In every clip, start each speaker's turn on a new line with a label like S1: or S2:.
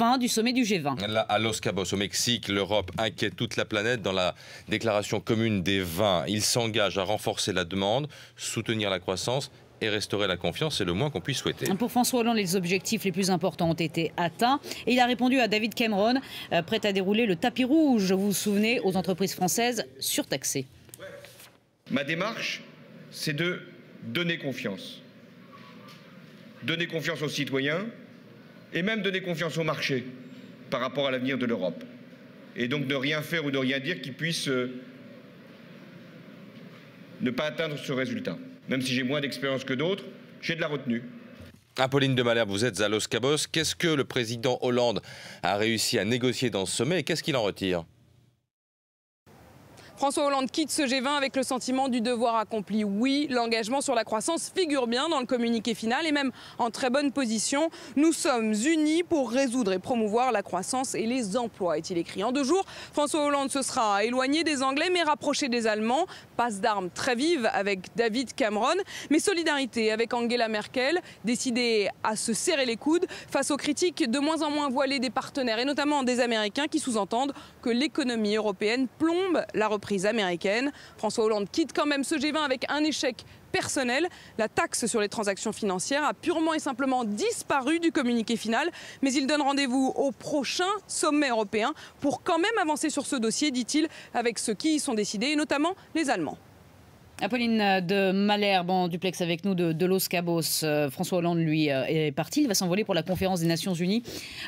S1: fin du sommet du G20.
S2: Là, à Los Cabos, au Mexique, l'Europe inquiète toute la planète dans la déclaration commune des 20. Il s'engage à renforcer la demande, soutenir la croissance et restaurer la confiance, c'est le moins qu'on puisse souhaiter.
S1: Pour François Hollande, les objectifs les plus importants ont été atteints. Et il a répondu à David Cameron, prêt à dérouler le tapis rouge, vous vous souvenez, aux entreprises françaises surtaxées.
S3: Ma démarche, c'est de donner confiance. Donner confiance aux citoyens et même donner confiance au marché par rapport à l'avenir de l'Europe. Et donc ne rien faire ou de rien dire qui puisse ne pas atteindre ce résultat. Même si j'ai moins d'expérience que d'autres, j'ai de la retenue.
S2: Apolline de Malherbe, vous êtes à Los Cabos. Qu'est-ce que le président Hollande a réussi à négocier dans ce sommet et qu'est-ce qu'il en retire ?
S4: François Hollande quitte ce G20 avec le sentiment du devoir accompli. Oui, l'engagement sur la croissance figure bien dans le communiqué final et même en très bonne position. Nous sommes unis pour résoudre et promouvoir la croissance et les emplois, est-il écrit. En 2 jours, François Hollande se sera éloigné des Anglais mais rapproché des Allemands. Passe d'armes très vive avec David Cameron, mais solidarité avec Angela Merkel, décidée à se serrer les coudes face aux critiques de moins en moins voilées des partenaires et notamment des Américains qui sous-entendent que l'économie européenne plombe la reprise américaine. François Hollande quitte quand même ce G20 avec un échec personnel. La taxe sur les transactions financières a purement et simplement disparu du communiqué final, mais il donne rendez-vous au prochain sommet européen pour quand même avancer sur ce dossier, dit-il, avec ceux qui y sont décidés, et notamment les Allemands.
S1: Apolline de Malherbe en duplex avec nous de Los Cabos. François Hollande, lui, est parti. Il va s'envoler pour la conférence des Nations Unies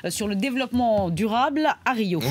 S1: sur le développement durable à Rio. Oui.